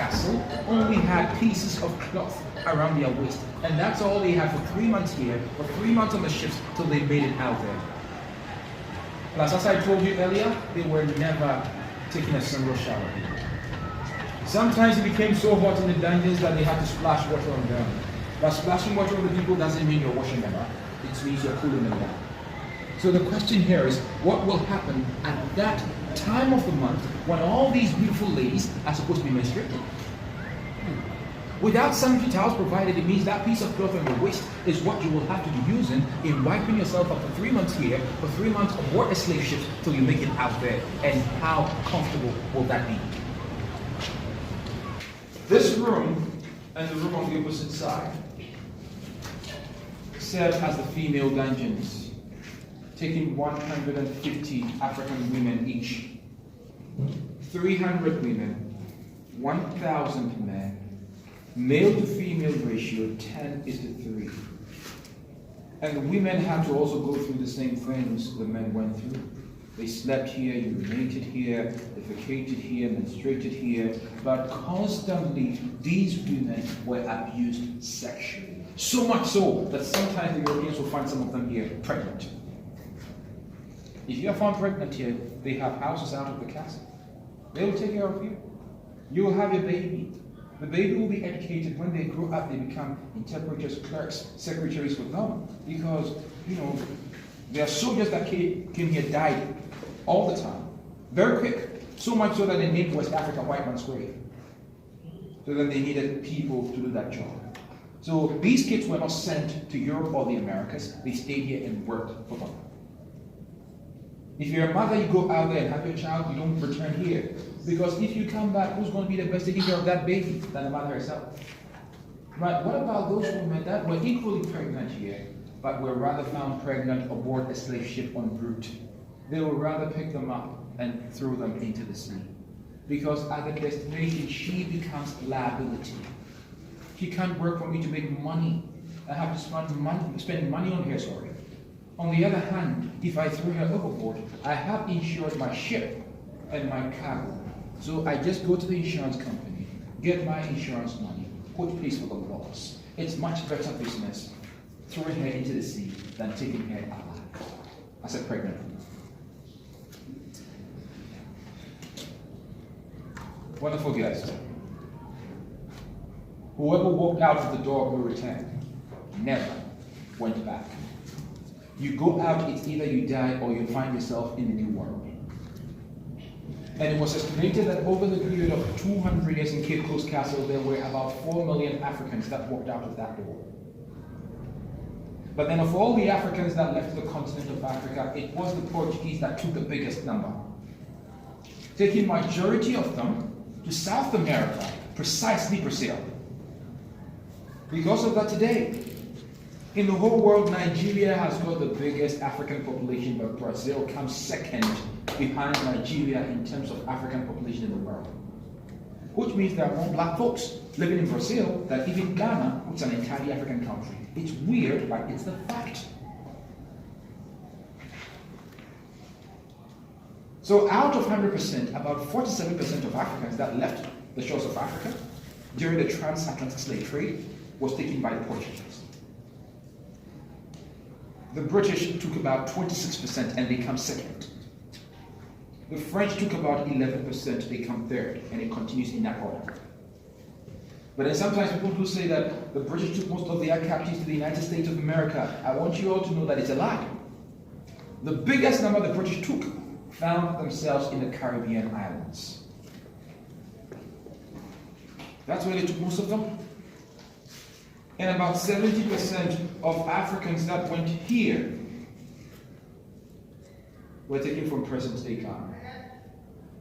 castle only had pieces of cloth around their waist, and that's all they had for 3 months here, for 3 months on the ships till they made it out there. Plus, as I told you earlier, they were never taking a single shower. Sometimes it became so hot in the dungeons that they had to splash water on them. But splashing water on the people doesn't mean you're washing them up. It means you're cooling them down. So the question here is, what will happen at that time of the month when all these beautiful ladies are supposed to be menstruating? Without sanitary towels provided, it means that piece of cloth on your waist is what you will have to be using in wiping yourself up for 3 months here, for 3 months aboard a slave ship till you make it out there. And how comfortable will that be? This room and the room on the opposite side serve as the female dungeons, taking 150 African women each, 300 women, 1,000 men, male to female ratio 10:3. And the women had to also go through the same things the men went through. They slept here, urinated here, defecated here, menstruated here, but constantly these women were abused sexually. So much so that sometimes the Europeans will find some of them here pregnant. If you are found pregnant here, they have houses out of the castle. They will take care of you. You will have your baby. The baby will be educated. When they grow up, they become interpreters, clerks, secretaries for them. Because, there are soldiers that came here, died all the time. Very quick. So much so that they named West Africa White Man's Grave. So then they needed people to do that job. So these kids were not sent to Europe or the Americas. They stayed here and worked for them. If you're a mother, you go out there and have your child, you don't return here. Because if you come back, who's going to be the best taking care of that baby than the mother herself? But what about those women that were equally pregnant here, but were rather found pregnant aboard a slave ship en route? They would rather pick them up and throw them into the sea. Because at the destination, she becomes liability. She can't work for me to make money. I have to spend money on her, sorry. On the other hand, if I throw her overboard, I have insured my ship and my cargo. So I just go to the insurance company, get my insurance money, put pays for the loss. It's much better business throwing her into the sea than taking her alive as a pregnant woman. Wonderful guys. Whoever walked out of the door will return. Never went back. You go out, it's either you die or you find yourself in the new world. And it was estimated that over the period of 200 years in Cape Coast Castle, there were about 4 million Africans that walked out of that door. But then of all the Africans that left the continent of Africa, it was the Portuguese that took the biggest number, taking majority of them to South America, precisely Brazil. Because of that today, in the whole world, Nigeria has got the biggest African population, but Brazil comes second behind Nigeria in terms of African population in the world. Which means there are more black folks living in Brazil than even Ghana, which is an entirely African country. It's weird, but it's the fact. So out of 100%, about 47% of Africans that left the shores of Africa during the transatlantic slave trade was taken by the Portuguese. The British took about 26% and they come second. The French took about 11%, they come third, and it continues in that order. But then sometimes people do say that the British took most of their captives to the United States of America. I want you all to know that it's a lie. The biggest number the British took found themselves in the Caribbean islands. That's where they took most of them. And about 70% of Africans that went here were taken from present-day Ghana.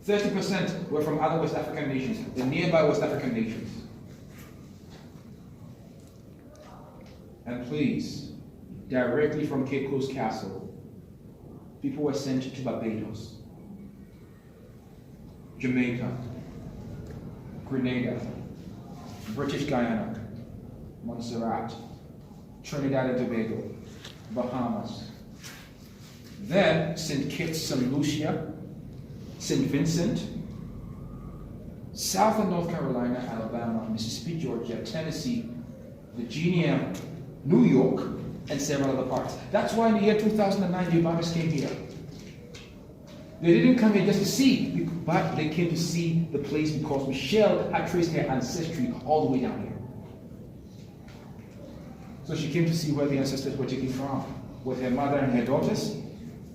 30% were from other West African nations, the nearby West African nations. And please, directly from Cape Coast Castle, people were sent to Barbados, Jamaica, Grenada, British Guyana, Montserrat, Trinidad and Tobago, Bahamas. Then St. Kitts, St. Lucia, St. Vincent, South and North Carolina, Alabama, Mississippi, Georgia, Tennessee, Virginia, New York, and several other parts. That's why in the year 2009, the Obamas came here. They didn't come here just to see, but they came to see the place because Michelle had traced her ancestry all the way down here. So she came to see where the ancestors were taken from, with her mother and her daughters,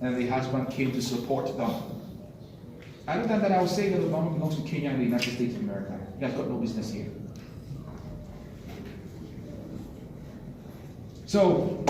and the husband came to support them. Other than that, I would say that Obama belongs to Kenya and the United States of America. He has got no business here. So,